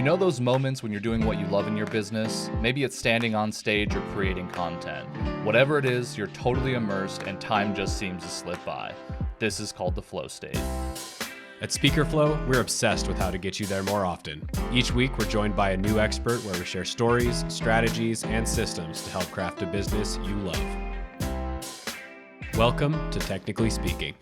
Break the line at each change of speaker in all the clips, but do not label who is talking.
You know those moments when you're doing what you love in your business? Maybe it's standing on stage or creating content. Whatever it is, you're totally immersed and time just seems to slip by. This is called the flow state.
At Speaker Flow, we're obsessed with how to get you there more often. Each week, we're joined by a new expert where we share stories, strategies, and systems to help craft a business you love. Welcome to Technically Speaking.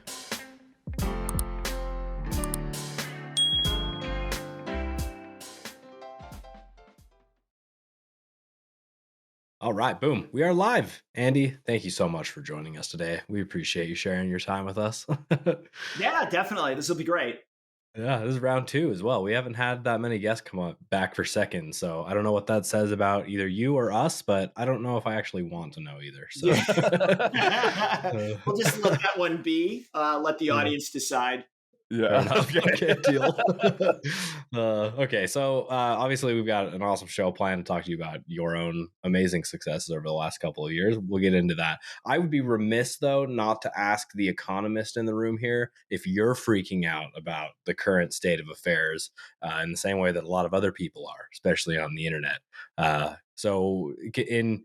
All right, boom. We are live. Andy, thank you so much for joining us today. We appreciate you sharing your time with us.
Yeah, definitely. This will be great.
Yeah, this is round 2 as well. We haven't had that many guests come up back for seconds, so I don't know what that says about either you or us, but I don't know if I actually want to know either. So
We'll just let that one be. Let the audience decide.
Yeah.
Okay, deal. Okay, so obviously we've got an awesome show planned to talk to you about your own amazing successes over the last couple of years. We'll get into that. I would be remiss, though, not to ask the economist in the room here if you're freaking out about the current state of affairs in the same way that a lot of other people are, especially on the internet. So in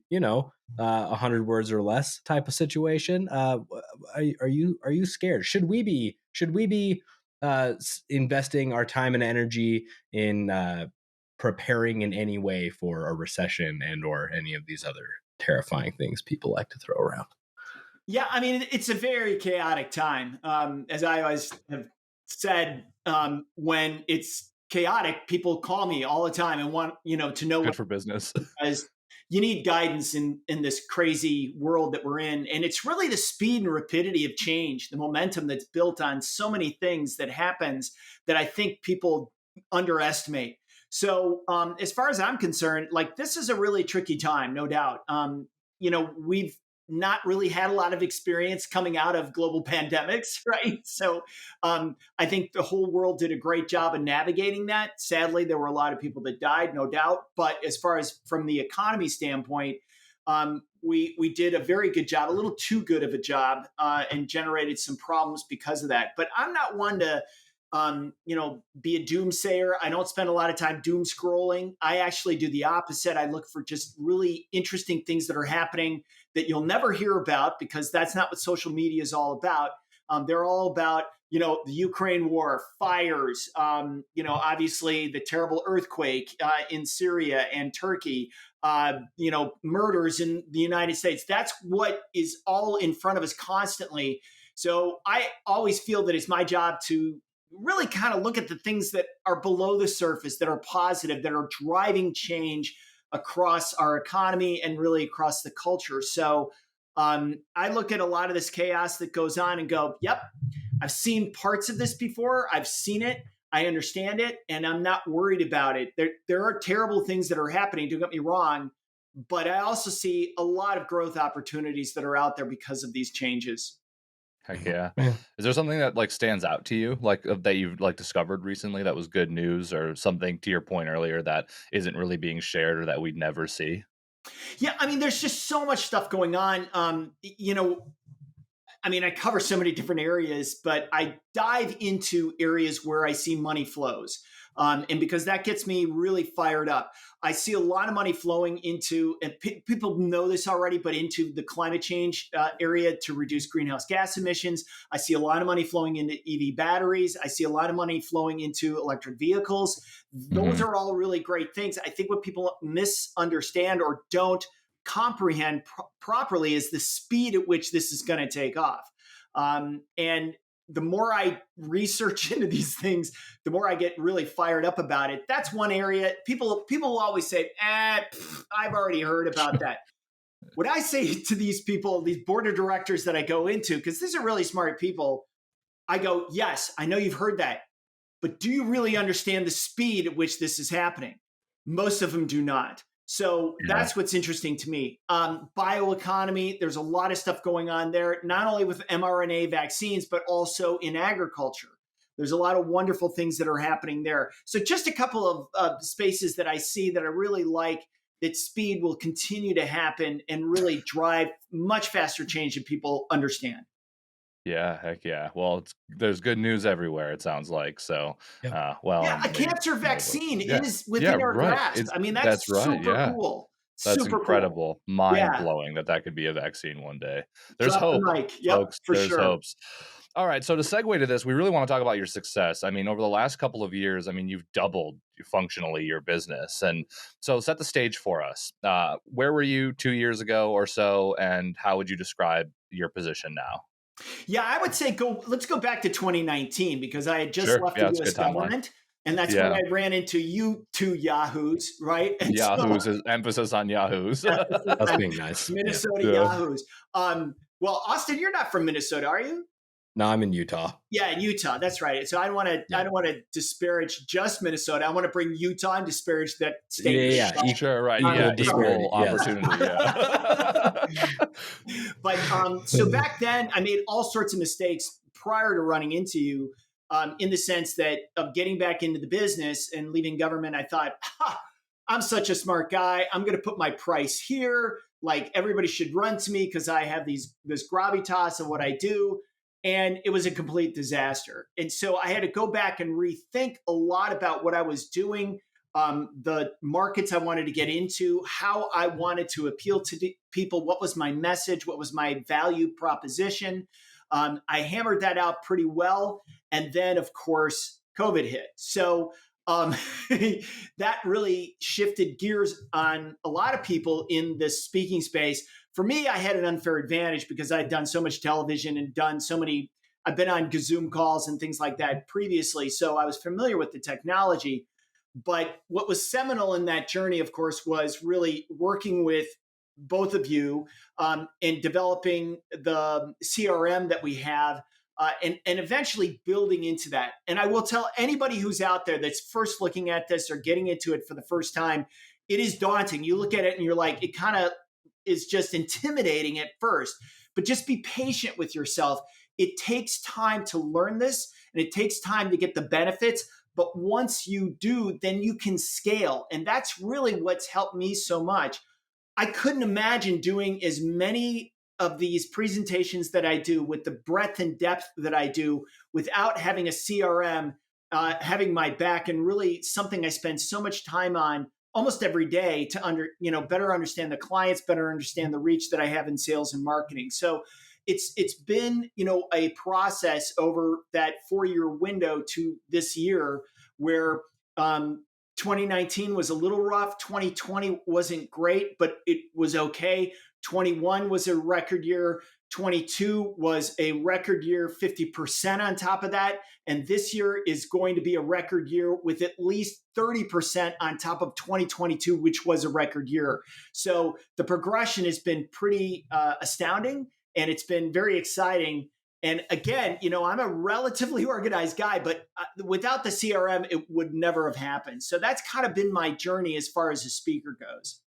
100 words or less type of situation, are you scared? Should we be investing our time and energy in preparing in any way for a recession and or any of these other terrifying things people like to throw around?
Yeah, I mean, it's a very chaotic time. As I always have said, when it's chaotic, people call me all the time and want to know
Good
what
for business.
because you need guidance in this crazy world that we're in. And it's really the speed and rapidity of change, the momentum that's built on so many things that happens that I think people underestimate. So as far as I'm concerned, like this is a really tricky time, no doubt. We've not really had a lot of experience coming out of global pandemics, right? So I think the whole world did a great job of navigating that. Sadly, there were a lot of people that died, no doubt. But as far as from the economy standpoint, we did a very good job, a little too good of a job, and generated some problems because of that. But I'm not one to be a doomsayer. I don't spend a lot of time doom scrolling. I actually do the opposite. I look for just really interesting things that are happening that you'll never hear about because that's not what social media is all about. They're all about, the Ukraine war, fires, obviously the terrible earthquake in Syria and Turkey, murders in the United States. That's what is all in front of us constantly. So I always feel that it's my job to really kind of look at the things that are below the surface, that are positive, that are driving change across our economy and really across the culture. So I look at a lot of this chaos that goes on and go, yep, I've seen parts of this before. I've seen it. I understand it. And I'm not worried about it. There are terrible things that are happening. Don't get me wrong. But I also see a lot of growth opportunities that are out there because of these changes.
Heck yeah. Is there something that stands out to you that you've discovered recently that was good news, or something to your point earlier that isn't really being shared or that we'd never see?
Yeah, I mean, there's just so much stuff going on. I cover so many different areas, but I dive into areas where I see money flows. And because that gets me really fired up. I see a lot of money flowing into, and people know this already, but into the climate change area to reduce greenhouse gas emissions. I see a lot of money flowing into EV batteries. I see a lot of money flowing into electric vehicles. Those are all really great things. I think what people misunderstand or don't comprehend properly is the speed at which this is going to take off. And the more I research into these things, the more I get really fired up about it. That's one area. People will always say, I've already heard about that. What I say to these people, these board of directors that I go into, because these are really smart people, I go, yes, I know you've heard that, but do you really understand the speed at which this is happening? Most of them do not. So that's what's interesting to me. Bioeconomy, there's a lot of stuff going on there, not only with mRNA vaccines, but also in agriculture. There's a lot of wonderful things that are happening there. So just a couple of spaces that I see that I really like, that speed will continue to happen and really drive much faster change than people understand.
Yeah, heck yeah. Well, there's good news everywhere, it sounds like. So,
Yeah.
well,
Yeah,
and
a
maybe
cancer
nobody.
vaccine
Yeah,
is
yeah,
within our
right.
grasp.
It's
I mean,
that's
that's
right.
super
Yeah,
cool.
that's
Super cool.
incredible. Mind
Yeah.
blowing that could be a vaccine one day. There's
Drop the
hope,
mic. Yep,
folks.
for
There's
sure.
hopes. All right. So to segue to this, we really want to talk about your success. I mean, over the last couple of years, I mean, you've doubled functionally your business, and so set the stage for us. Where were you 2 years ago or so, and how would you describe your position now?
Yeah, I would say let's go back to 2019 because I had just
Sure.
left
Yeah,
the
it's a
US
good timeline.
government. And that's when
Yeah.
I ran into you two yahoos, right? And so
Yahoo's emphasis on Yahoo's.
emphasis
That's
on
being nice. Yeah.
Minnesota
Yeah.
yahoos. Well, Austin, you're not from Minnesota, are you?
No, I'm in Utah.
Yeah, in Utah. That's right. So I don't want to. I
Yeah.
don't want to disparage just Minnesota. I want to bring Utah and disparage that
Yeah.
state.
Yeah.
Sure, right.
Equal
Yeah,
disparity.
equal
Yes.
opportunity. Yeah.
But so back then, I made all sorts of mistakes prior to running into you. In the sense that of getting back into the business and leaving government, I thought, I'm such a smart guy. I'm going to put my price here. Like everybody should run to me because I have this gravitas of what I do. And it was a complete disaster. And so I had to go back and rethink a lot about what I was doing, the markets I wanted to get into, how I wanted to appeal to people, what was my message, what was my value proposition. I hammered that out pretty well. And then, of course, COVID hit. So that really shifted gears on a lot of people in this speaking space. For me, I had an unfair advantage because I'd done so much television and I've been on Zoom calls and things like that previously. So I was familiar with the technology. But what was seminal in that journey, of course, was really working with both of you in developing the CRM that we have and eventually building into that. And I will tell anybody who's out there that's first looking at this or getting into it for the first time, it is daunting. You look at it and you're like, it kind of is just intimidating at first, but just be patient with yourself. It takes time to learn this and it takes time to get the benefits. But once you do, then you can scale. And that's really what's helped me so much. I couldn't imagine doing as many of these presentations that I do with the breadth and depth that I do without having a CRM, having my back, and really something I spend so much time on almost every day to better understand the clients, better understand the reach that I have in sales and marketing. So it's been a process over that 4-year window to this year where 2019 was a little rough. 2020 wasn't great, but it was okay. 21 was a record year. 22 was a record year, 50% on top of that. And this year is going to be a record year with at least 30% on top of 2022, which was a record year. So the progression has been pretty astounding and it's been very exciting. And again, I'm a relatively organized guy, but without the CRM, it would never have happened. So that's kind of been my journey as far as a speaker goes.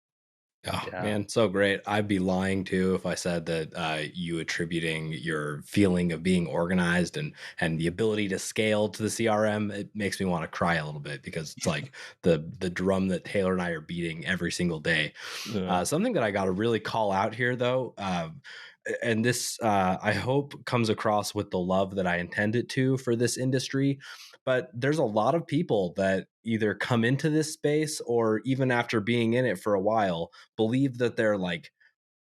Oh,
Yeah.
man, so great. I'd be lying too if I said that you attributing your feeling of being organized and the ability to scale to the CRM, it makes me want to cry a little bit because it's like the drum that Taylor and I are beating every single day.
Yeah.
Something that I got to really call out here, though, and this I hope comes across with the love that I intend it to for this industry. But there's a lot of people that either come into this space or even after being in it for a while believe that they're like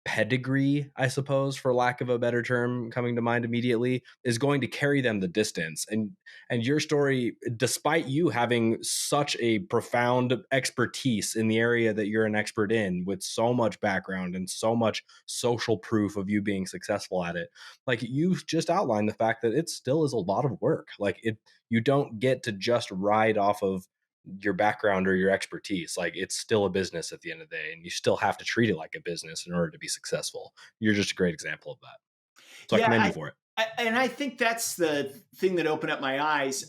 pedigree, I suppose, for lack of a better term coming to mind immediately, is going to carry them the distance. And your story, despite you having such a profound expertise in the area that you're an expert in, with so much background and so much social proof of you being successful at it, like you just outlined the fact that it still is a lot of work. Like you don't get to just ride off of your background or your expertise. Like it's still a business at the end of the day, and you still have to treat it like a business in order to be successful. You're just a great example of that. So I commend you for it.
And I think that's the thing that opened up my eyes.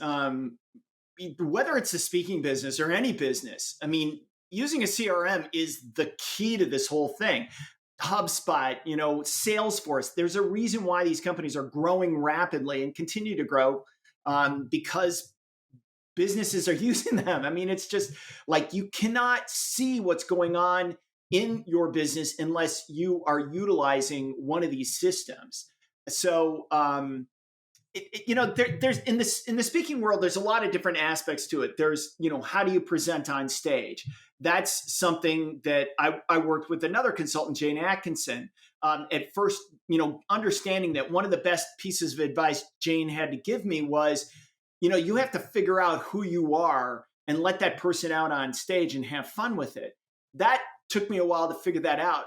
Whether it's a speaking business or any business, I mean, using a CRM is the key to this whole thing. HubSpot, Salesforce. There's a reason why these companies are growing rapidly and continue to grow because businesses are using them. I mean, it's just like you cannot see what's going on in your business unless you are utilizing one of these systems. So there's in the speaking world, there's a lot of different aspects to it. There's, how do you present on stage? That's something that I worked with another consultant, Jane Atkinson. At first, understanding that one of the best pieces of advice Jane had to give me was, you have to figure out who you are and let that person out on stage and have fun with it. That took me a while to figure that out.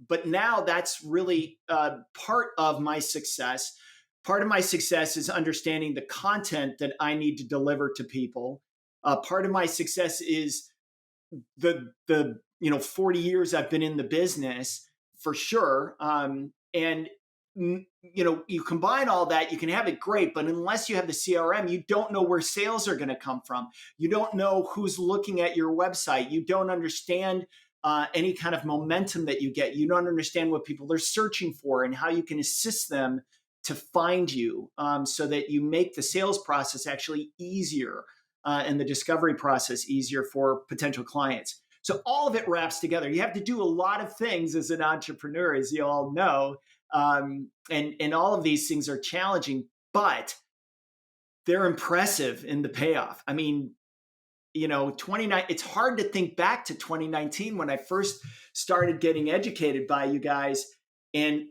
But now that's really part of my success. Part of my success is understanding the content that I need to deliver to people. Part of my success is the 40 years I've been in the business, for sure. And you combine all that, you can have it great, but unless you have the CRM, you don't know where sales are going to come from. You don't know who's looking at your website. You don't understand any kind of momentum that you get. You don't understand what people are searching for and how you can assist them to find you, so that you make the sales process actually easier, and the discovery process easier for potential clients. So all of it wraps together. You have to do a lot of things as an entrepreneur, as you all know. And all of these things are challenging, but they're impressive in the payoff. I mean, 29, it's hard to think back to 2019 when I first started getting educated by you guys, and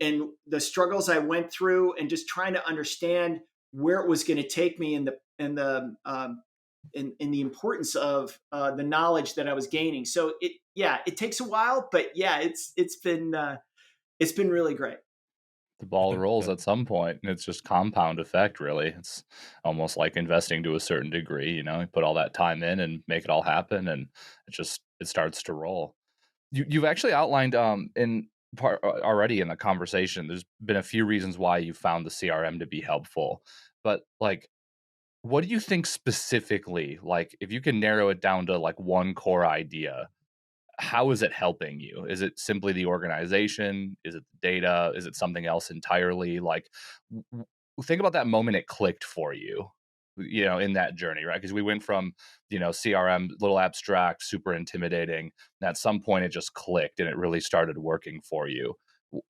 the struggles I went through, and just trying to understand where it was going to take me, and the importance of the knowledge that I was gaining. So it takes a while, but it's been really great.
The ball rolls at some point, and it's just compound effect, really. It's almost like investing to a certain degree. You put all that time in and make it all happen, and it starts to roll. You've actually outlined in part already in the conversation, there's been a few reasons why you found the CRM to be helpful, but what do you think specifically, if you can narrow it down to one core idea, how is it helping you? Is it simply the organization? Is it the data? Is it something else entirely? Think about that moment it clicked for you, in that journey, right? Because we went from, CRM, little abstract, super intimidating. And at some point it just clicked and it really started working for you.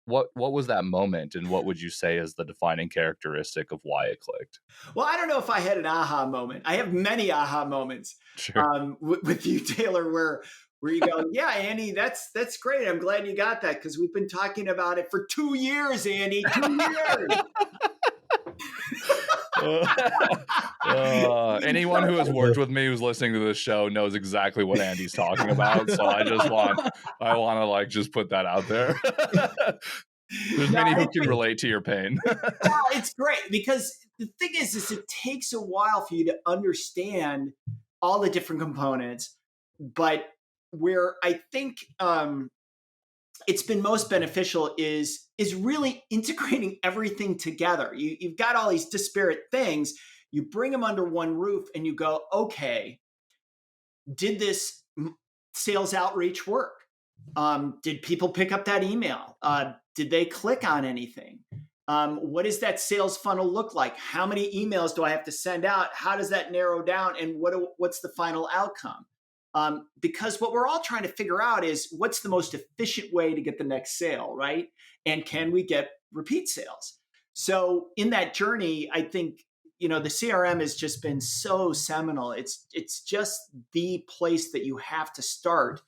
What was that moment, and what would you say is the defining characteristic of why it clicked?
Well, I don't know if I had an aha moment. I have many aha moments.
Sure.
With you, Taylor, where you go, yeah, Andy, that's great. I'm glad you got that, because we've been talking about it for 2 years, Andy. 2 years.
Anyone who has worked with me who's listening to this show knows exactly what Andy's talking about. So I want to just put that out there. There's many who can relate to your pain.
It's great, because the thing is it takes a while for you to understand all the different components. But where I think it's been most beneficial is really integrating everything together. You've got all these disparate things. You bring them under one roof and you go, okay, did this sales outreach work? Did people pick up that email? Did they click on anything? What does that sales funnel look like? How many emails do I have to send out? How does that narrow down? And what's the final outcome? Because what we're all trying to figure out is what's the most efficient way to get the next sale, right? And can we get repeat sales? So in that journey, I think, the CRM has just been so seminal. It's just the place that you have to start.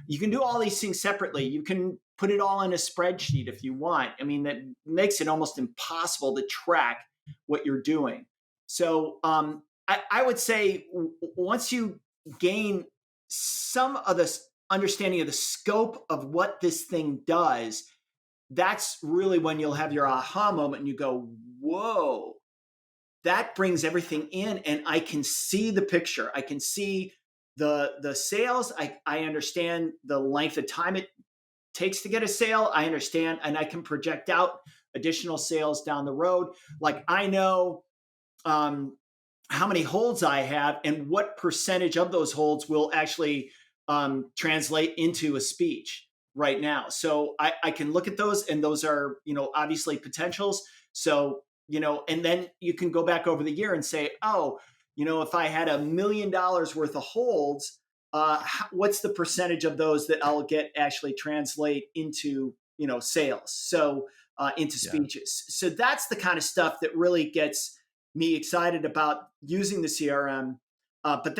You can do all these things separately. You can put it all in a spreadsheet if you want. I mean, that makes it almost impossible to track what you're doing. So I would say once you gain some of the understanding of the scope of what this thing does, that's really when you'll have your aha moment and you go, whoa, that brings everything in, and I can see the picture. I can see the sales. I understand the length of time it takes to get a sale. I understand, and I can project out additional sales down the road. I know how many holds I have and what percentage of those holds will actually translate into a speech right now. So I can look at those, and those are, obviously potentials. So, and then you can go back over the year and say, oh, if I had $1 million worth of holds, what's the percentage of those that I'll get actually translate into, sales? So into speeches. So that's the kind of stuff that really gets me excited about using the CRM. But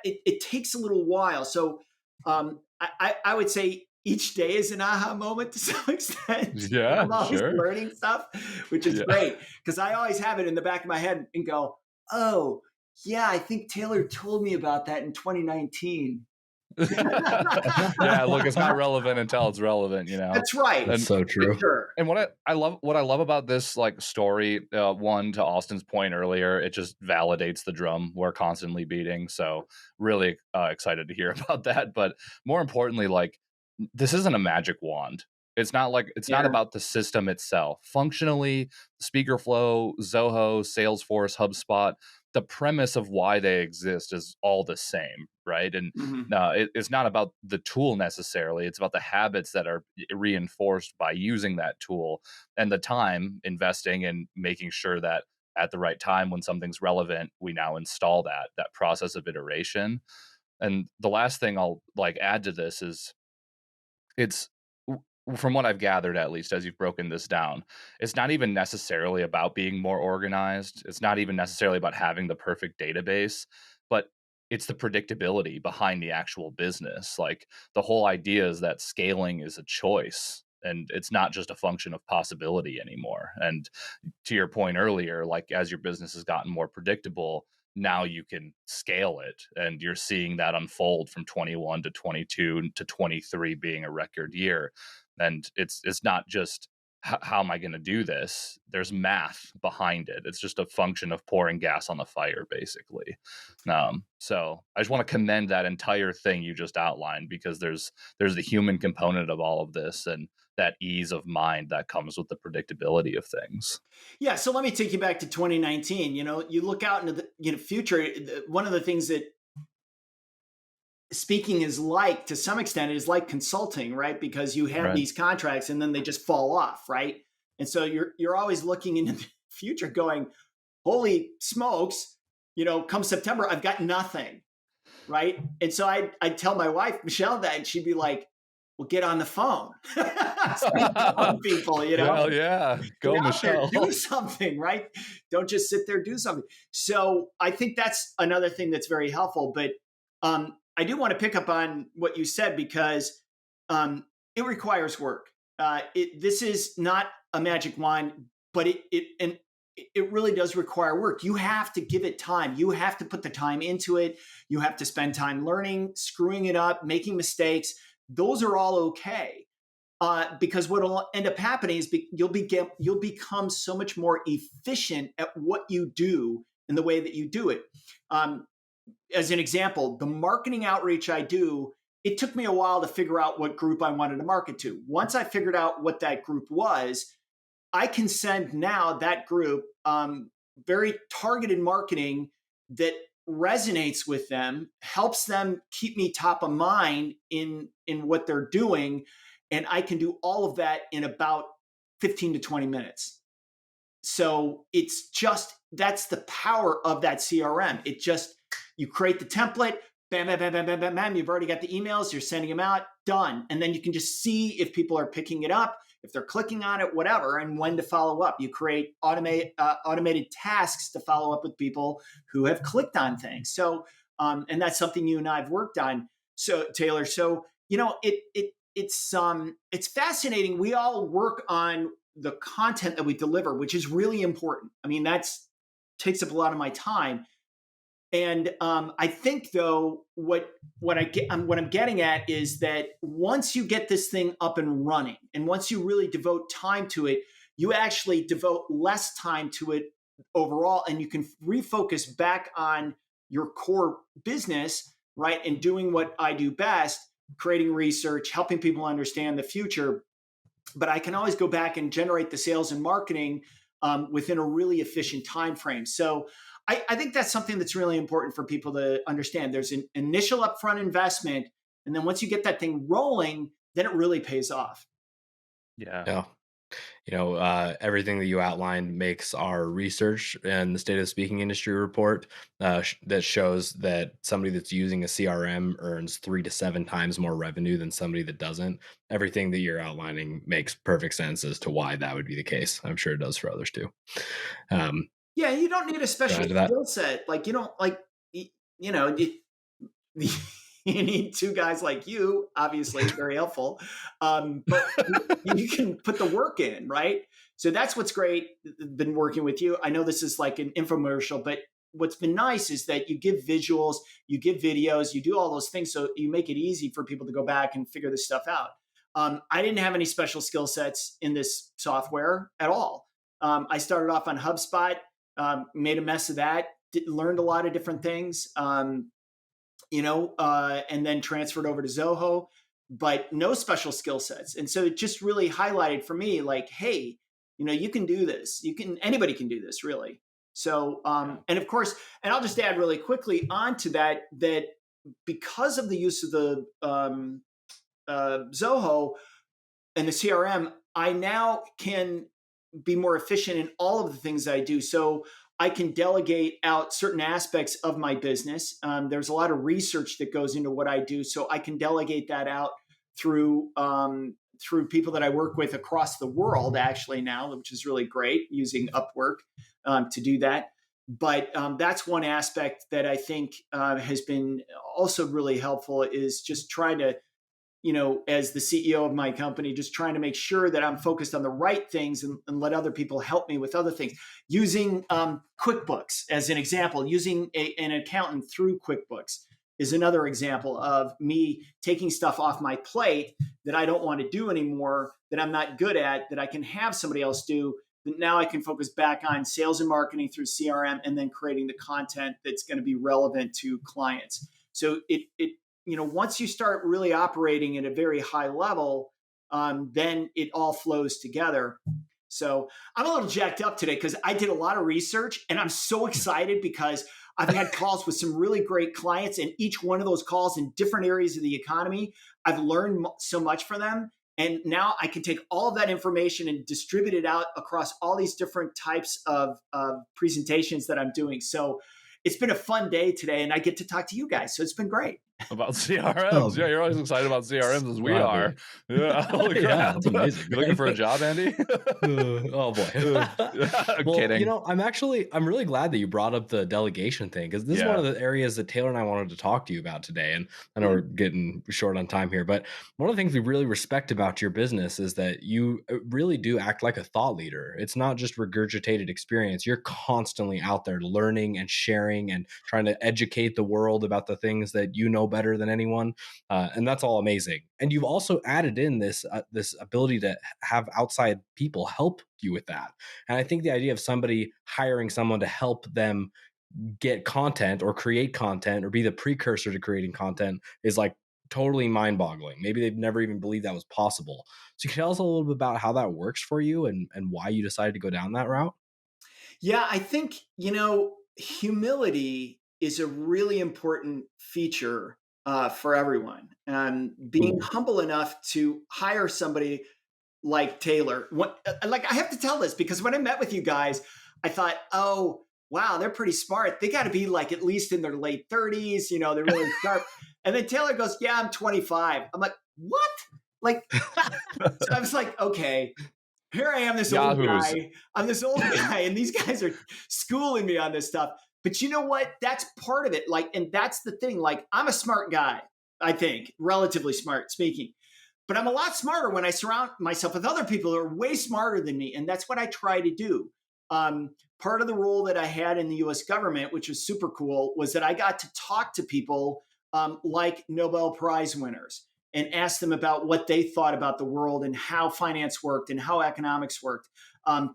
it takes a little while. So I would say each day is an aha moment to some extent. And
Yeah,
I'm always
sure.
learning stuff, which is
Yeah.
great because I always have it in the back of my head and go, oh, yeah, I think Taylor told me about that in 2019.
Yeah, look, it's not relevant until it's relevant, you know.
That's right.
That's
And
so
For
true.
sure.
and what I love about this like story, one, to Austin's point earlier, it just validates the drum we're constantly beating. So really excited to hear about that. But more importantly, like, this isn't a magic wand. It's not
Yeah.
about the system itself. Functionally, Speaker Flow, Zoho, Salesforce, HubSpot, the premise of why they exist is all the same, right? And
Mhm.
it's not about the tool necessarily. It's about the habits that are reinforced by using that tool, and the time investing in making sure that at the right time when something's relevant, we now install that process of iteration. And the last thing I'll like add to this is, it's from what I've gathered, at least as you've broken this down, it's not even necessarily about being more organized. It's not even necessarily about having the perfect database, but it's the predictability behind the actual business. Like, the whole idea is that scaling is a choice and it's not just a function of possibility anymore. And to your point earlier, like, as your business has gotten more predictable, now you can scale it, and you're seeing that unfold from 21 to 22 to 23 being a record year. And it's not just how am I going to do this? There's math behind it. It's just a function of pouring gas on the fire, basically. So I just want to commend that entire thing you just outlined, because there's the human component of all of this, and that ease of mind that comes with the predictability of things.
Yeah, so let me take you back to 2019. You look out into the future. One of the things that speaking is like, to some extent, is like consulting, right? Because you have
Right.
these contracts and then they just fall off, right? And so you're always looking into the future, going, "Holy smokes!" Come September, I've got nothing, right? And so I'd tell my wife Michelle that, and she'd be like, "Well, get on the phone, start calling people,
Hell yeah.
get
Go,
out there,
Michelle.
do something, right? Don't just sit there, do something." So I think that's another thing that's very helpful. But I do want to pick up on what you said, because it requires work. This is not a magic wand, but it really does require work. You have to give it time. You have to put the time into it. You have to spend time learning, screwing it up, making mistakes. Those are all okay. Because what will end up happening is you'll become so much more efficient at what you do and the way that you do it. As an example, the marketing outreach I do, it took me a while to figure out what group I wanted to market to. Once I figured out what that group was, I can send now that group very targeted marketing that resonates with them, helps them keep me top of mind in what they're doing, and I can do all of that in about 15 to 20 minutes. So that's the power of that CRM. You create the template, bam, bam, bam, bam, bam, bam, bam. You've already got the emails, you're sending them out, done. And then you can just see if people are picking it up, if they're clicking on it, whatever, and when to follow up. You create automated tasks to follow up with people who have clicked on things. So, and that's something you and I have worked on. So, Taylor, it's fascinating. We all work on the content that we deliver, which is really important. I mean, that's takes up a lot of my time. And I think, though, what I'm getting at is that once you get this thing up and running, and once you really devote time to it, you actually devote less time to it overall, and you can refocus back on your core business, right? And doing what I do best, creating research, helping people understand the future. But I can always go back and generate the sales and marketing within a really efficient time frame. So I think that's something that's really important for people to understand. There's an initial upfront investment, and then once you get that thing rolling, then it really pays off.
Yeah.
Everything that you outlined makes our research and the State of the Speaking Industry report that shows that somebody that's using a CRM earns 3 to 7 times more revenue than somebody that doesn't. Everything that you're outlining makes perfect sense as to why that would be the case. I'm sure it does for others too.
Yeah, you don't need a
Go
special
into that.
skill set. Like you don't like you know you need two guys like you, obviously very helpful. But you can put the work in, right? So that's what's great. Been working with you. I know this is like an infomercial, but what's been nice is that you give visuals, you give videos, you do all those things, so you make it easy for people to go back and figure this stuff out. I didn't have any special skill sets in this software at all. I started off on HubSpot, made a mess of that, learned a lot of different things. And then transferred over to Zoho, but no special skill sets. And so it just really highlighted for me, like, hey, you can do this. Anybody can do this, really. So, and of course, and I'll just add really quickly onto that because of the use of the Zoho and the CRM, I now can be more efficient in all of the things I do. So I can delegate out certain aspects of my business. There's a lot of research that goes into what I do, so I can delegate that out through people that I work with across the world. Actually, now, which is really great, using Upwork to do that. But that's one aspect that I think has been also really helpful, is just trying to, as the CEO of my company, just trying to make sure that I'm focused on the right things and let other people help me with other things. Using QuickBooks as an example, using an accountant through QuickBooks is another example of me taking stuff off my plate that I don't want to do anymore, that I'm not good at, that I can have somebody else do. That now I can focus back on sales and marketing through CRM, and then creating the content that's going to be relevant to clients. So once you start really operating at a very high level, then it all flows together. So I'm a little jacked up today because I did a lot of research, and I'm so excited because I've had calls with some really great clients, and each one of those calls in different areas of the economy, I've learned so much from them. And now I can take all of that information and distribute it out across all these different types of presentations that I'm doing. So it's been a fun day today, and I get to talk to you guys. So it's been great.
About CRMs. Yeah, you're always excited about CRMs as we are. Yeah. Holy crap.
Yeah, that's amazing.
You looking for a job, Andy?
Oh boy. Well,
Kidding.
I'm really glad that you brought up the delegation thing, because this is one of the areas that Taylor and I wanted to talk to you about today. And I know we're getting short on time here, but one of the things we really respect about your business is that you really do act like a thought leader. It's not just regurgitated experience. You're constantly out there learning and sharing and trying to educate the world about the things that you know better than anyone, and that's all amazing. And you've also added in this ability to have outside people help you with that. And I think the idea of somebody hiring someone to help them get content or create content or be the precursor to creating content is like totally mind-boggling. Maybe they've never even believed that was possible. So you can tell us a little bit about how that works for you and why you decided to go down that route?
Yeah, I think, humility is a really important feature for everyone. And being humble enough to hire somebody like Taylor. I have to tell this because when I met with you guys, I thought, oh, wow, they're pretty smart. They got to be like at least in their late 30s. They're really sharp. And then Taylor goes, yeah, I'm 25. I'm like, what? Like, so I was like, okay. Here I am, this old guy. I'm this old guy, and these guys are schooling me on this stuff. But you know what? That's part of it. Like, and that's the thing. Like, I'm a smart guy, I think, relatively smart speaking. But I'm a lot smarter when I surround myself with other people who are way smarter than me. And that's what I try to do. Part of the role that I had in the US government, which was super cool, was that I got to talk to people like Nobel Prize winners and ask them about what they thought about the world and how finance worked and how economics worked.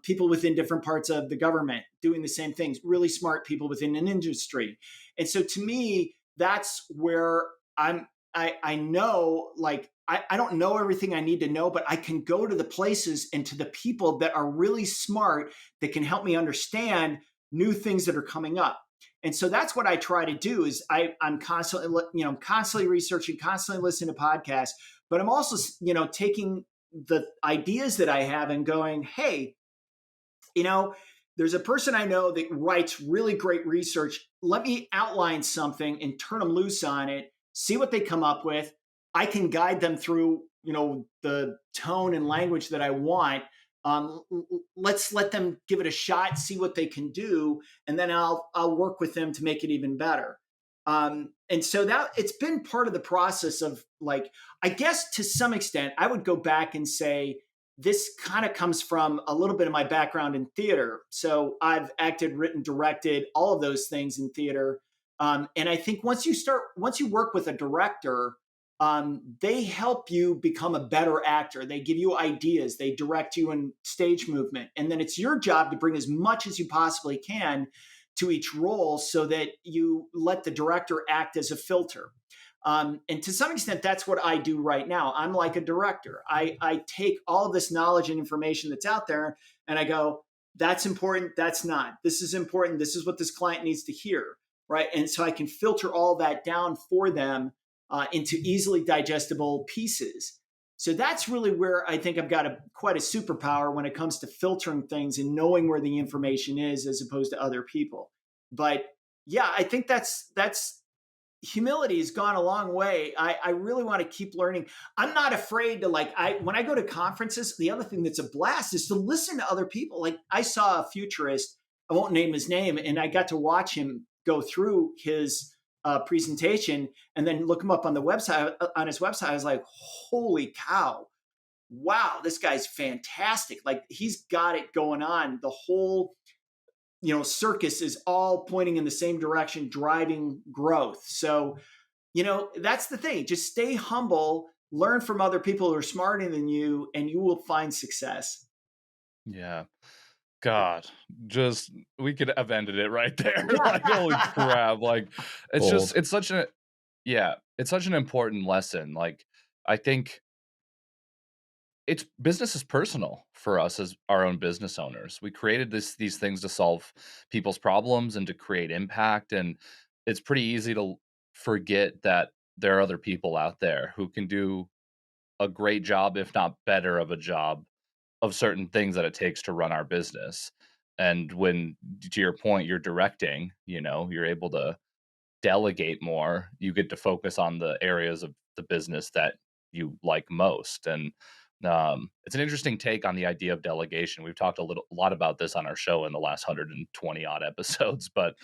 People within different parts of the government doing the same things, really smart people within an industry. And so to me, that's where I know, like, I don't know everything I need to know, but I can go to the places and to the people that are really smart that can help me understand new things that are coming up. And so that's what I try to do is I'm constantly researching, constantly listening to podcasts, but I'm also, taking the ideas that I have and going, hey, there's a person I know that writes really great research. Let me outline something and turn them loose on it, see what they come up with. I can guide them through, the tone and language that I want. Let's let them give it a shot, see what they can do, and then I'll work with them to make it even better. And so that it's been part of the process of, like, I guess to some extent, I would go back and say this kind of comes from a little bit of my background in theater. So I've acted, written, directed, all of those things in theater. And I think once you work with a director, they help you become a better actor. They give you ideas, they direct you in stage movement. And then it's your job to bring as much as you possibly can to each role so that you let the director act as a filter. And to some extent, that's what I do right now. I'm like a director. I take all of this knowledge and information that's out there and I go, that's important, that's not. This is important, this is what this client needs to hear, right? And so I can filter all that down for them into easily digestible pieces. So that's really where I think I've got quite a superpower when it comes to filtering things and knowing where the information is as opposed to other people. But yeah, I think that's humility has gone a long way. I really want to keep learning. I'm not afraid to, like, when I go to conferences, the other thing that's a blast is to listen to other people. Like, I saw a futurist, I won't name his name, and I got to watch him go through his presentation and then look him up on his website. I was like, holy cow. Wow, this guy's fantastic. Like, he's got it going on. The whole circus is all pointing in the same direction, driving growth. So, that's the thing. Just stay humble, learn from other people who are smarter than you, and you will find success.
Yeah. God, just we could have ended it right there. Like, holy crap. Like, it's such an important lesson. Like, I think business is personal for us as our own business owners. We created these things to solve people's problems and to create impact. And it's pretty easy to forget that there are other people out there who can do a great job, if not better of a job, of certain things that it takes to run our business. And when, to your point, you're directing, you're able to delegate more. You get to focus on the areas of the business that you like most. And it's an interesting take on the idea of delegation. We've talked a lot about this on our show in the last 120 odd episodes, but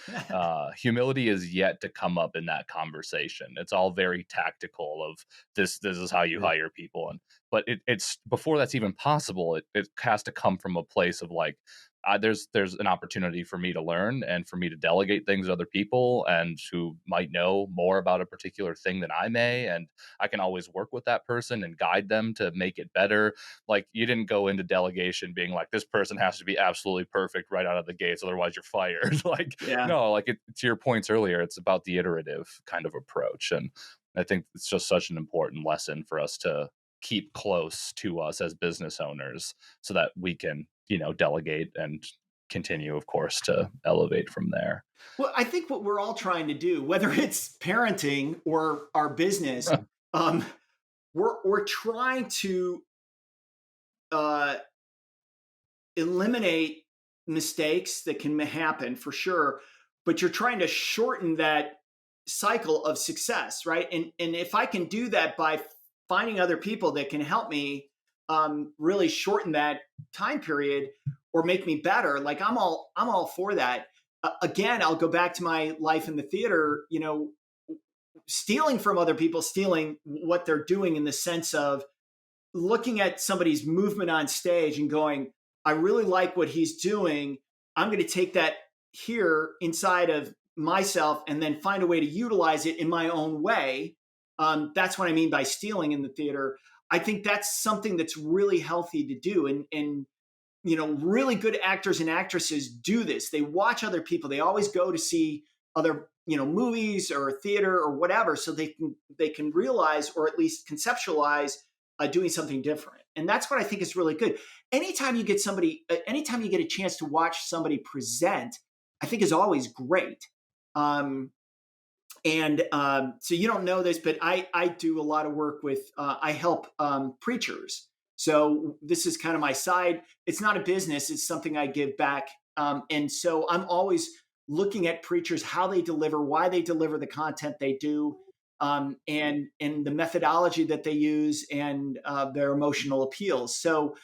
humility is yet to come up in that conversation. It's all very tactical of this is how you hire people. But it's before that's even possible, it has to come from a place of, like, there's an opportunity for me to learn and for me to delegate things to other people and who might know more about a particular thing than I may. And I can always work with that person and guide them to make it better. Like, you didn't go into delegation being like, this person has to be absolutely perfect right out of the gates, otherwise you're fired. Like, no, like, to your points earlier, it's about the iterative kind of approach. And I think it's just such an important lesson for us to keep close to us as business owners so that we can, delegate and continue, of course, to elevate from there.
Well, I think what we're all trying to do, whether it's parenting or our business, we're trying to eliminate mistakes that can happen, for sure, but you're trying to shorten that cycle of success, right? And if I can do that by finding other people that can help me really shorten that time period or make me better, like, I'm all for that. Again, I'll go back to my life in the theater, stealing from other people, stealing what they're doing in the sense of looking at somebody's movement on stage and going, I really like what he's doing. I'm going to take that here inside of myself and then find a way to utilize it in my own way. That's what I mean by stealing in the theater. I think that's something that's really healthy to do. And really good actors and actresses do this. They watch other people. They always go to see other, movies or theater or whatever, so they can realize, or at least conceptualize, doing something different. And that's what I think is really good. Anytime you get a chance to watch somebody present, I think is always great. So you don't know this, but I do a lot of work with, I help preachers. So this is kind of my side. It's not a business. It's something I give back. And so I'm always looking at preachers, how they deliver, why they deliver the content they do, and the methodology that they use, and their emotional appeals. So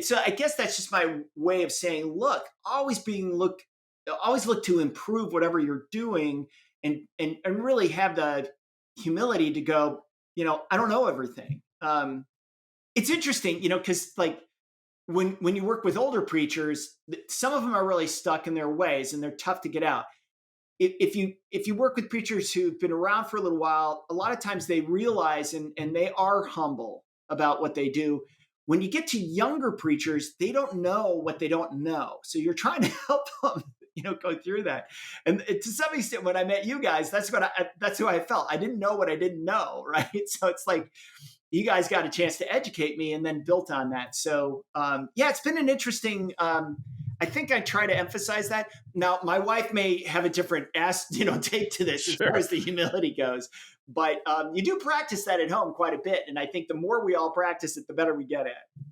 So I guess that's just my way of saying, look, always look to improve whatever you're doing, and really have the humility to go, I don't know everything. It's interesting, because like when you work with older preachers, some of them are really stuck in their ways and they're tough to get out. If you work with preachers who've been around for a little while, a lot of times they realize and they are humble about what they do. When you get to younger preachers, they don't know what they don't know. So you're trying to help them, go through that. And to some extent, when I met you guys, that's who I felt. I didn't know what I didn't know, right? So it's like you guys got a chance to educate me and then built on that. So it's been an interesting. I think I try to emphasize that. Now, my wife may have a different take to this as far as the humility goes, but you do practice that at home quite a bit. And I think the more we all practice it, the better we get at it.